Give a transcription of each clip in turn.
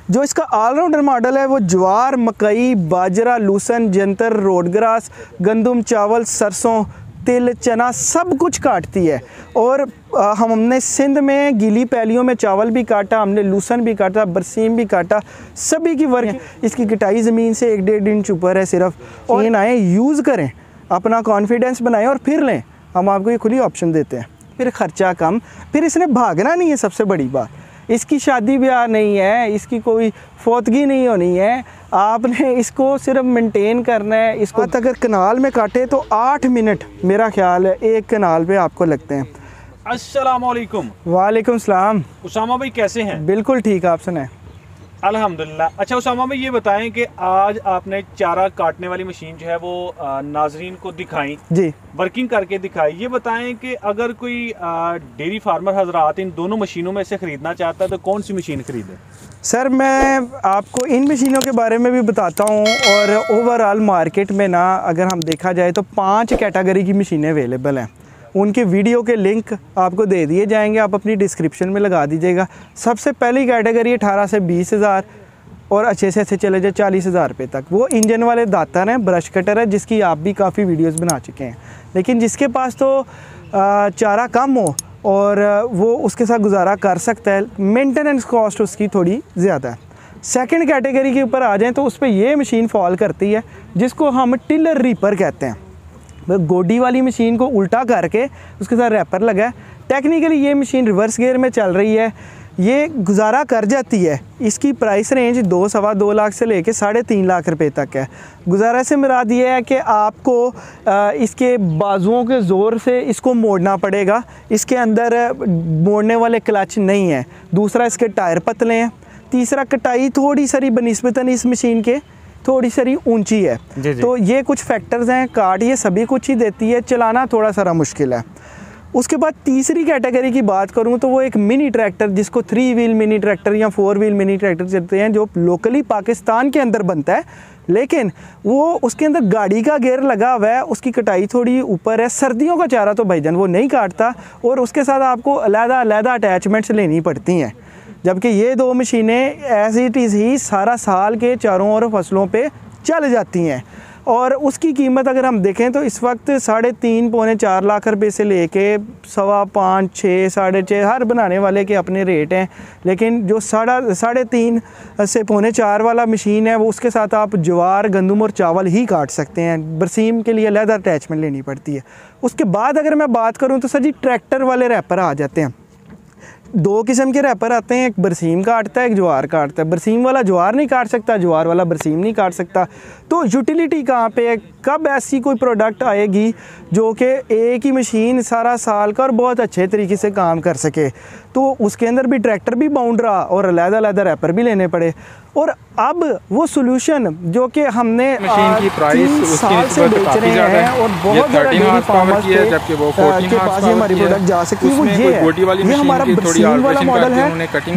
जो इसका allrounder model है वो ज्वार, मकई, बाजरा, लूसन, जंतर, रोडग्रास, गंदम, चावल, सरसों, तिल, चना सब कुछ काटती है। और हमने सिंध में गीली पैलियों में चावल भी काटा, हमने लूसन भी काटा, बरसीम भी काटा, सभी की वर्क। इसकी कटाई ज़मीन से 1-1.5 इंच ऊपर है सिर्फ। और आए यूज़ करें, अपना कॉन्फिडेंस बनाएं और फिर लें। हम आपको ये खुली ऑप्शन देते हैं। फिर ख़र्चा कम, फिर इसने भागना नहीं है। सबसे बड़ी बात, इसकी शादी ब्याह नहीं है, इसकी कोई फौतगी नहीं होनी है, आपने इसको सिर्फ मेंटेन करना है। इसको अगर कनाल में काटे तो 8 मिनट मेरा ख्याल है एक कनाल पे आपको लगते हैं। अस्सलाम वालेकुम। वालेकुम सलाम। उसामा भाई कैसे हैं? बिल्कुल ठीक, आप सुनाएं। अल्हम्दुलिल्लाह। अच्छा उसामा भाई ये बताएं कि आज आपने चारा काटने वाली मशीन जो है वो नाजरीन को दिखाई जी, वर्किंग करके दिखाई। ये बताएं कि अगर कोई डेयरी फार्मर हजरात इन दोनों मशीनों में से ख़रीदना चाहता है तो कौन सी मशीन ख़रीदे? सर मैं आपको इन मशीनों के बारे में भी बताता हूँ। और ओवरऑल मार्केट में ना अगर हम देखा जाए तो 5 कैटेगरी की मशीनें अवेलेबल हैं। उनके वीडियो के लिंक आपको दे दिए जाएंगे, आप अपनी डिस्क्रिप्शन में लगा दीजिएगा। सबसे पहली कैटेगरी 18 से 20 हज़ार और अच्छे से अच्छे चले जाए 40 हज़ार रुपये तक। वो इंजन वाले दातर हैं, ब्रश कटर है, जिसकी आप भी काफ़ी वीडियोस बना चुके हैं। लेकिन जिसके पास तो चारा कम हो और वो उसके साथ गुजारा कर सकता है, मेंटेनेंस कॉस्ट उसकी थोड़ी ज़्यादा है। सेकंड कैटेगरी के ऊपर आ जाएँ तो उस पर ये मशीन फॉल करती है जिसको हम टिलर रीपर कहते हैं। गोडी वाली मशीन को उल्टा करके उसके साथ रैपर लगा है। टेक्निकली ये मशीन रिवर्स गियर में चल रही है, ये गुजारा कर जाती है। इसकी प्राइस रेंज 2-2.25 लाख से लेके 3.5 लाख रुपए तक है। गुजारा से मुराद ये है कि आपको इसके बाजुओं के ज़ोर से इसको मोड़ना पड़ेगा। इसके अंदर मोड़ने वाले क्लच नहीं है। दूसरा, इसके टायर पतले हैं। तीसरा, कटाई थोड़ी सारी बनिस्बतन इस मशीन के थोड़ी सारी ऊंची है। जी। तो ये कुछ फैक्टर्स हैं। काट ये सभी कुछ ही देती है, चलाना थोड़ा सारा मुश्किल है। उसके बाद तीसरी कैटेगरी की बात करूं तो वो एक मिनी ट्रैक्टर, जिसको 3 व्हील मिनी ट्रैक्टर या 4 व्हील मिनी ट्रैक्टर चलते हैं, जो लोकली पाकिस्तान के अंदर बनता है, लेकिन वो उसके अंदर गाड़ी का गेयर लगा हुआ है। उसकी कटाई थोड़ी ऊपर है। सर्दियों का चारा तो भाईजान वो नहीं काटता और उसके साथ आपको अलग-अलग अटैचमेंट्स लेनी पड़ती हैं। जबकि ये 2 मशीनें ऐसी ही सारा साल के चारों और फसलों पे चल जाती हैं। और उसकी कीमत अगर हम देखें तो इस वक्त 3.5-4 लाख रुपए से लेके 5.25, 6, 6.5 हर बनाने वाले के अपने रेट हैं। लेकिन जो 3.5 से 4.25 वाला मशीन है वो उसके साथ आप ज्वार, गंदम और चावल ही काट सकते हैं। बरसीम के लिए अलग अटैचमेंट लेनी पड़ती है। उसके बाद अगर मैं बात करूँ तो सर जी ट्रैक्टर वाले रैपर आ जाते हैं। 2 किस्म के रैपर आते हैं, एक बरसीम काटता है, एक ज्वार काटता है। बरसीम वाला ज्वार नहीं काट सकता, ज्वार वाला बरसीम नहीं काट सकता। तो यूटिलिटी कहाँ पे है? कब ऐसी कोई प्रोडक्ट आएगी जो कि एक ही मशीन सारा साल का और बहुत अच्छे तरीके से काम कर सके? तो उसके अंदर भी ट्रैक्टर भी बाउंड रहा और अलग-अलग रैपर भी लेने पड़े। और अब वो सोल्यूशन जो कि हमने मशीन की प्राइस साल से बेच रहे हैं और बहुत ज़्यादा डेयरी फार्मर्स के पास ये हमारी प्रोडक्ट जा सकती है, वो ये है। ये हमारा बरसीम वाला मॉडल है।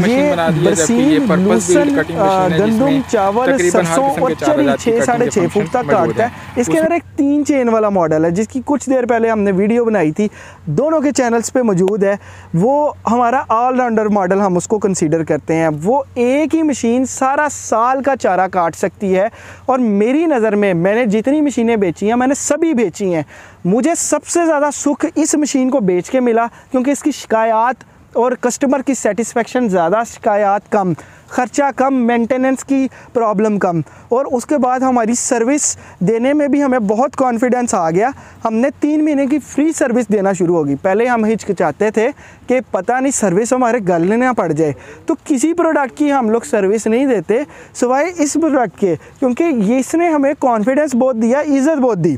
ये बरसीम, लूसन, गंदम, चावल, सरसों और चरी 6-6.5 फुट तक काटता है। इसके अंदर एक 3 चेन वाला मॉडल है जिसकी कुछ देर पहले हमने वीडियो बनाई थी, दोनों के चैनल्स पे मौजूद है। वो हमारा ऑलराउंडर मॉडल हम उसको कंसीडर करते हैं। वो एक ही मशीन सारा साल का चारा काट सकती है। और मेरी नज़र में मैंने जितनी मशीनें बेची हैं मैंने सभी बेची हैं। मुझे सबसे ज़्यादा सुख इस मशीन को बेच के मिला क्योंकि इसकी शिकायत और कस्टमर की सेटिस्फेक्शन ज़्यादा, शिकायत कम, ख़र्चा कम, मेंटेनेंस की प्रॉब्लम कम। और उसके बाद हमारी सर्विस देने में भी हमें बहुत कॉन्फिडेंस आ गया। हमने 3 महीने की फ्री सर्विस देना शुरू होगी। पहले हम हिचकिचाते थे कि पता नहीं सर्विस हमारे गले ना पड़ जाए, तो किसी प्रोडक्ट की हम लोग सर्विस नहीं देते सिवाय इस प्रोडक्ट के, क्योंकि ये इसने हमें कॉन्फिडेंस बहुत दिया, इज़्ज़त बहुत दी।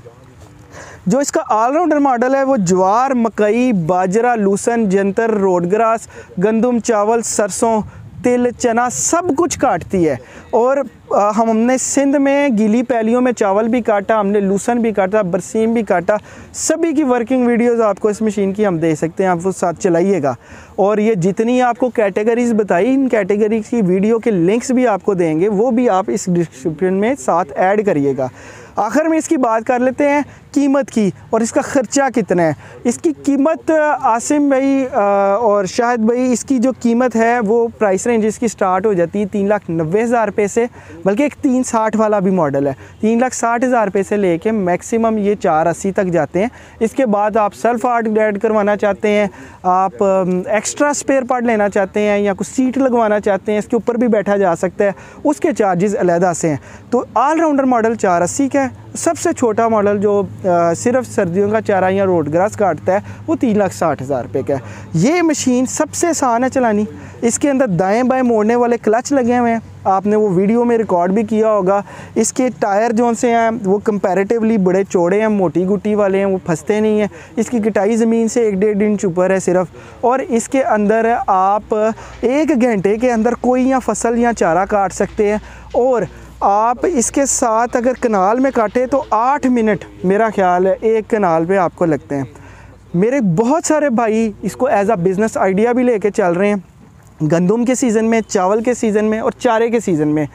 जो इसका ऑलराउंडर मॉडल है वो ज्वार, मकई, बाजरा, लूसन, जंतर, रोडग्रास, गंदम, चावल, सरसों, तिल, चना सब कुछ काटती है। और हमने सिंध में गीली पैलियों में चावल भी काटा, हमने लूसन भी काटा, बरसीम भी काटा। सभी की वर्किंग वीडियोस आपको इस मशीन की हम दे सकते हैं, आप वो साथ चलाइएगा। और ये जितनी आपको कैटेगरीज़ बताई, इन कैटेगरीज की वीडियो के लिंक्स भी आपको देंगे, वो भी आप इस डिस्क्रिप्शन में साथ ऐड करिएगा। आखिर में इसकी बात कर लेते हैं कीमत की और इसका ख़र्चा कितना है। इसकी कीमत आसिम भाई और शाहिद भाई, इसकी जो कीमत है वो प्राइस रेंज इसकी स्टार्ट हो जाती है 3,90,000 रुपये से, बल्कि एक 360 वाला भी मॉडल है। 3,60,000 रुपये से लेके मैक्सिमम ये 480 तक जाते हैं। इसके बाद आप सेल्फ आर्ट ऐड करवाना चाहते हैं, आप एक्स्ट्रा स्पेयर पार्ट लेना चाहते हैं या कुछ सीट लगवाना चाहते हैं, इसके ऊपर भी बैठा जा सकता है, उसके चार्जेस अलहदा से हैं। तो ऑलराउंडर मॉडल 480 का है। सबसे छोटा मॉडल जो सिर्फ सर्दियों का चारा या रोड ग्रास काटता है वो 3,60,000 रुपये का है। ये मशीन सबसे आसान है चलानी। इसके अंदर दाएं बाएं मोड़ने वाले क्लच लगे हुए हैं, आपने वो वीडियो में रिकॉर्ड भी किया होगा। इसके टायर जो से हैं वो कंपैरेटिवली बड़े चौड़े हैं, मोटी गुटी वाले हैं, वो फंसते नहीं हैं। इसकी कटाई ज़मीन से 1-1.5 इंच ऊपर है सिर्फ। और इसके अंदर आप 1 घंटे के अंदर कोई या फसल या चारा काट सकते हैं। और आप इसके साथ अगर कनाल में काटे तो 8 मिनट मेरा ख्याल है एक कनाल पे आपको लगते हैं। मेरे बहुत सारे भाई इसको एज अ बिज़नेस आइडिया भी लेके चल रहे हैं, गंदम के सीज़न में, चावल के सीज़न में और चारे के सीज़न में।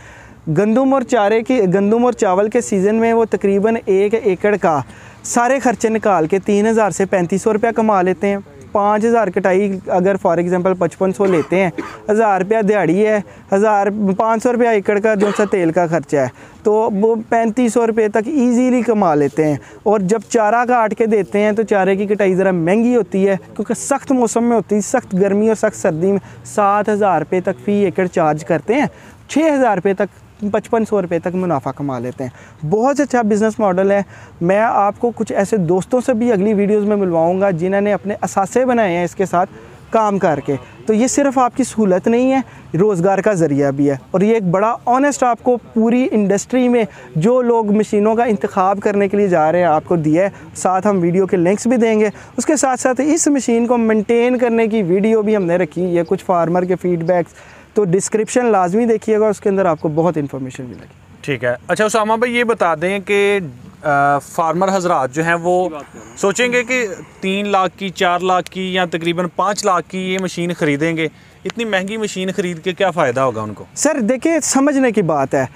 गंदम और चावल के सीज़न में वो तकरीबन 1 एकड़ का सारे खर्चे निकाल के 3,000 से 3,500 रुपया कमा लेते हैं। 5,000 कटाई अगर फॉर एग्ज़ाम्पल 5500 लेते हैं, 1,000 रुपया दिहाड़ी है, 500 रुपया एकड़ का जो सा तेल का खर्चा है, तो वो 3,500 रुपये तक इजीली कमा लेते हैं। और जब चारा काट के देते हैं तो चारे की कटाई ज़रा महंगी होती है, क्योंकि सख्त मौसम में होती है, सख्त गर्मी और सख्त सर्दी में 7,000 रुपये तक फ़ी एकड़ चार्ज करते हैं। 6,000 रुपये तक 5,500 रुपये तक मुनाफा कमा लेते हैं। बहुत अच्छा बिज़नेस मॉडल है। मैं आपको कुछ ऐसे दोस्तों से भी अगली वीडियोस में मिलवाऊंगा जिन्होंने अपने असासे बनाए हैं इसके साथ काम करके। तो ये सिर्फ आपकी सहूलत नहीं है, रोज़गार का ज़रिया भी है। और ये एक बड़ा ऑनेस्ट आपको पूरी इंडस्ट्री में जो लोग मशीनों का इंतखाब करने के लिए जा रहे हैं आपको दिया है। साथ हम वीडियो के लिंक्स भी देंगे। उसके साथ साथ इस मशीन को मेंटेन करने की वीडियो भी हमने रखी है, कुछ फार्मर के फीडबैक्स, तो डिस्क्रिप्शन लाजमी देखिएगा, उसके अंदर आपको बहुत इन्फॉर्मेशन मिलेगी। ठीक है। अच्छा उसामा भाई, ये बता दें कि फार्मर हजरात जो हैं वो सोचेंगे कि 3 लाख की, 4 लाख की या तकरीबन 5 लाख की ये मशीन ख़रीदेंगे, इतनी महंगी मशीन ख़रीद के क्या फ़ायदा होगा उनको? सर देखिए, समझने की बात है,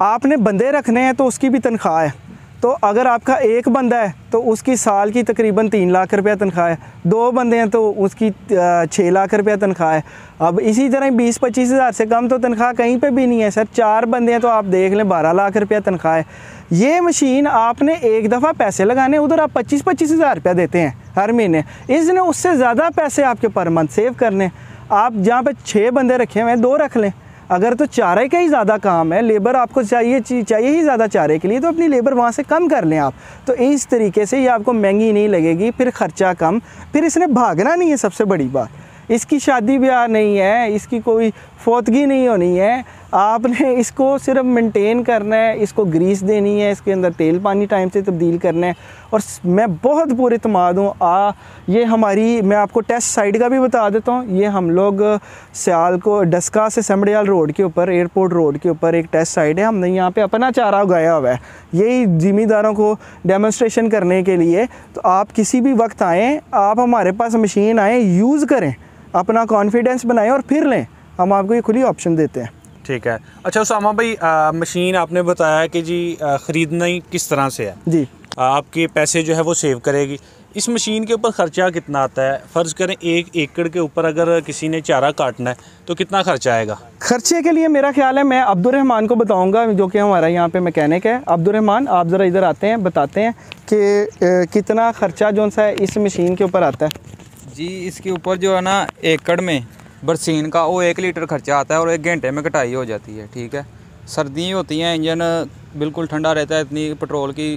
आपने बंदे रखने हैं तो उसकी भी तनख्वाह है। तो अगर आपका एक बंदा है तो उसकी साल की तकरीबन 3 लाख रुपया तनख्वाह है, 2 बंदे हैं तो उसकी 6 लाख रुपया तनख्वाह है। अब इसी तरह 20-25 हज़ार से कम तो तनख्वाह कहीं पे भी नहीं है सर। 4 बंदे हैं तो आप देख लें 12 लाख रुपया तनख्वाह है। ये मशीन आपने एक दफ़ा पैसे लगाने, उधर आप 25-25 हज़ार रुपया देते हैं हर महीने, इसने उससे ज़्यादा पैसे आपके पर मंथ सेव करने। आप जहाँ पे 6 बंदे रखे हुए हैं 2 रख लें। अगर तो चारे का ही ज़्यादा काम है, लेबर आपको चाहिए ही ज़्यादा चारे के लिए, तो अपनी लेबर वहाँ से कम कर लें आप। तो इस तरीके से ये आपको महंगी नहीं लगेगी, फिर ख़र्चा कम, फिर इसने भागना नहीं है। सबसे बड़ी बात, इसकी शादी ब्याह नहीं है, इसकी कोई फोतगी नहीं होनी है, आपने इसको सिर्फ मेंटेन करना है, इसको ग्रीस देनी है, इसके अंदर तेल पानी टाइम से तब्दील करना है। और मैं बहुत पूरे इत्मीनाद हूँ। ये हमारी, मैं आपको टेस्ट साइड का भी बता देता हूँ, ये हम लोग सियाल को डस्का से समड़ियाल रोड के ऊपर, एयरपोर्ट रोड के ऊपर एक टेस्ट साइड है, हमने यहाँ पे अपना चारा उगाया हुआ है, यही ज़मींदारों को डेमोन्स्ट्रेशन करने के लिए। तो आप किसी भी वक्त आएँ, आप हमारे पास मशीन आएँ, यूज़ करें, अपना कॉन्फिडेंस बनाएं और फिर लें, हम आपको ये खुली ऑप्शन देते हैं। ठीक है। अच्छा उसामा भाई, मशीन आपने बताया कि जी ख़रीदना ही किस तरह से है जी, आपके पैसे जो है वो सेव करेगी। इस मशीन के ऊपर ख़र्चा कितना आता है? फ़र्ज़ करें 1 एकड़ के ऊपर अगर किसी ने चारा काटना है तो कितना ख़र्चा आएगा? खर्चे के लिए मेरा ख्याल है मैं अब्दुर्रहमान को बताऊंगा, जो कि हमारा यहाँ पे मैकेनिक है। अब्दुर्रहमान, आप ज़रा इधर आते हैं, बताते हैं कि कितना ख़र्चा जो सा है इस मशीन के ऊपर आता है। जी, इसके ऊपर जो है ना एकड़ में बरसीन का वो 1 लीटर खर्चा आता है और 1 घंटे में कटाई हो जाती है। ठीक है, सर्दी होती हैं, इंजन बिल्कुल ठंडा रहता है, इतनी पेट्रोल की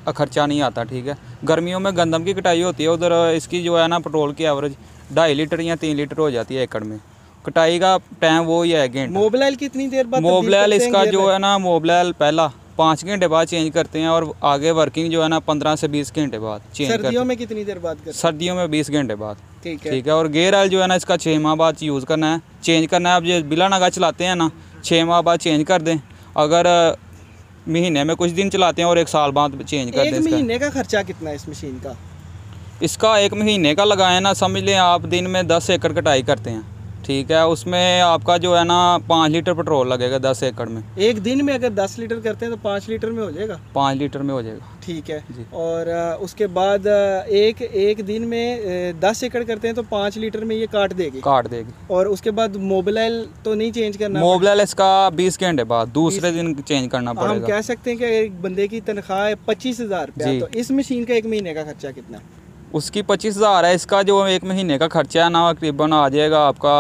खर्चा नहीं आता। ठीक है, गर्मियों में गंदम की कटाई होती है, उधर इसकी जो है ना पेट्रोल की एवरेज 2.5 लीटर या 3 लीटर हो जाती है एकड़ में। कटाई का टाइम वो ही है 1 घंटा। मोबिल कितनी देर बाद? मोबिल इसका जो है ना, मोबिल पहला 5 घंटे बाद चेंज करते हैं और आगे वर्किंग जो है ना 15 से 20 घंटे बाद चेंज करते हैं। सर्दियों में कितनी देर बाद करते हैं? सर्दियों में 20 घंटे बाद। ठीक है। और गेयर ऑयल जो है ना इसका 6 माह बाद यूज़ करना है, चेंज करना है। अब जो बिला नगा चलाते हैं ना, 6 माह बाद चेंज कर दें। अगर महीने में कुछ दिन चलाते हैं और 1 साल बाद चेंज कर दें। एक इसका महीने का खर्चा कितना है इस मशीन का? इसका 1 महीने का लगाए ना, समझ लें आप दिन में 10 एकड़ कटाई करते हैं, ठीक है, उसमें आपका जो है ना 5 लीटर पेट्रोल लगेगा 10 एकड़ में। एक दिन में अगर 10 लीटर करते हैं तो 5 लीटर में हो जाएगा? 5 लीटर में हो जाएगा। ठीक है जी। और उसके बाद एक दिन में 10 एकड़ करते हैं तो 5 लीटर में ये काट देगी? काट देगी। और उसके बाद मोबिल तो नहीं चेंज करना? मोबिल इसका 20 घंटे बाद दूसरे दिन चेंज करना हम पड़ेगा। कह सकते हैं कि एक बंदे की तनख्वाह है 25,000 रुपया, तो इस मशीन का 1 महीने का खर्चा कितना? उसकी 25,000 है, इसका जो 1 महीने का खर्चा है ना तकरीबन आ जाएगा आपका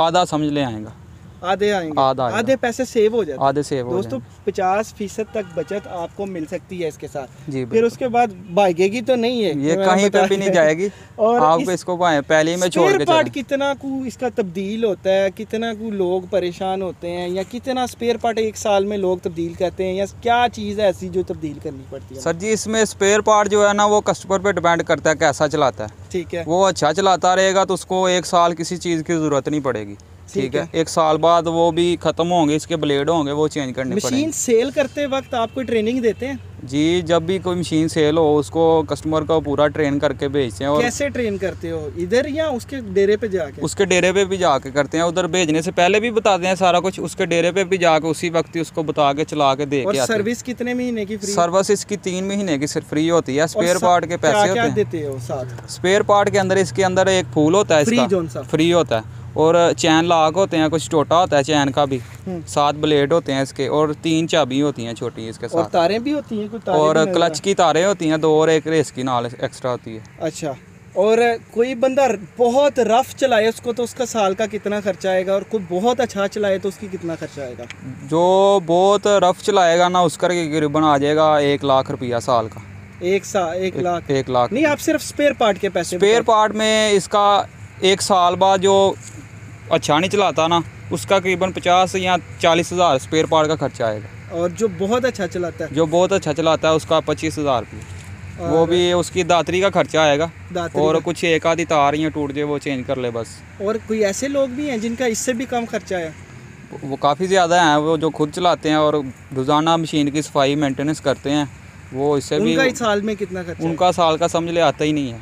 आधा, समझ ले आएगा। आधे आएंगे? आधे पैसे सेव हो जाते हैं। आधे सेव हो दोस्तों 50% तक बचत आपको मिल सकती है इसके साथ। जी, फिर उसके बाद भागेगी तो नहीं है, ये कहीं पे भी नहीं जाएगी। और आप इसको पहले ही मैं छोड़ के पार्ट कितना को इसका तब्दील होता है, कितना को लोग परेशान होते हैं, या कितना स्पेयर पार्ट 1 साल में लोग तब्दील करते हैं, या क्या चीज़ है ऐसी जो तब्दील करनी पड़ती है? सर जी इसमें स्पेयर पार्ट जो है ना वो कस्टमर पे डिपेंड करता है कैसा चलाता है। ठीक है। वो अच्छा चलाता रहेगा तो उसको 1 साल किसी चीज़ की ज़रूरत नहीं पड़ेगी, ठीक है। 1 साल बाद वो भी ख़त्म होंगे, इसके ब्लेड होंगे, वो चेंज करने पड़ेंगे। मशीन सेल करते वक्त आपको ट्रेनिंग देते हैं? जी, जब भी कोई मशीन सेल हो उसको कस्टमर को पूरा ट्रेन करके भेजते हैं। और कैसे ट्रेन करते हो, इधर या उसके डेरे पे जाके? उसके डेरे पे भी जाके करते हैं, उधर भेजने से पहले भी बताते हैं सारा कुछ, उसके डेरे पे भी जाके उसी वक्त ही उसको बता के चला के दे के आते हैं। सर्विस कितने महीने की फ्री? सर्विस इसकी 3 महीने की सिर्फ फ्री होती है। स्पेयर पार्ट के पैसे होते हैं। देते हो साथ? स्पेयर पार्ट के अंदर इसके अंदर एक फूल होता है, इसका फ्री होता है, और चैन लॉक होते हैं, कुछ टोटा होता है चैन का भी, 7 ब्लेड होते हैं इसके, और 3 चाबी होती हैं छोटी इसके साथ। और तारें भी होती हैं? कुछ तारें और क्लच की तारें होती हैं 2 और एक रेस की नाल एक्स्ट्रा होती है। अच्छा। और कोई बंदा बहुत रफ चलाए उसको तो उसका साल का कितना खर्चा आएगा, और कोई बहुत अच्छा चलाए तो उसकी कितना खर्चा आएगा? जो बहुत रफ चलाएगा ना उसका तकरीबन आ जाएगा 1 लाख रुपया साल का। 1 लाख? 1 लाख नहीं, आप सिर्फ स्पेयर पार्ट के पैसे? स्पेयर पार्ट में इसका 1 साल बाद जो अच्छा नहीं चलाता ना उसका तकरीबन 50 या 40,000 स्पेयर पार्ट का खर्चा आएगा। और जो बहुत अच्छा चलाता है? जो बहुत अच्छा चलाता है उसका 25,000 रुपये, वो भी उसकी दातरी का खर्चा आएगा, और कुछ एक आधी तार या टूट जाए वो चेंज कर ले बस। और कोई ऐसे लोग भी हैं जिनका इससे भी कम खर्चा है? वो काफ़ी ज़्यादा हैं, वो जो खुद चलाते हैं और रोज़ाना मशीन की सफाई मेंटेनेंस करते हैं, वो इससे भी। उनका इस साल में कितना खर्चा? उनका साल का समझ ले आता ही नहीं है।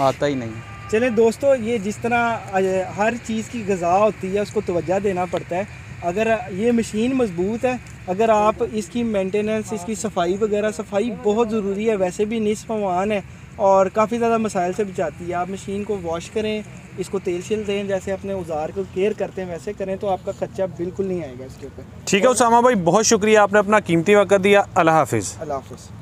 आता ही नहीं। चले दोस्तों, ये जिस तरह हर चीज़ की ग़िज़ा होती है उसको तवज्जो देना पड़ता है। अगर ये मशीन मज़बूत है, अगर आप इसकी मेंटेनेंस, इसकी सफाई वगैरह, सफाई बहुत ज़रूरी है, वैसे भी निस्फ़ मान है और काफ़ी ज़्यादा मसाइल से बचाती है। आप मशीन को वॉश करें, इसको तेल शिल दें, जैसे अपने औजार को केयर करते हैं वैसे करें, तो आपका खर्चा बिल्कुल नहीं आएगा इसके ऊपर। ठीक है उसामा भाई, बहुत शुक्रिया, आपने अपना कीमती वक्त दिया। अल्लाह हाफिज़। अल्लाह हाफिज़।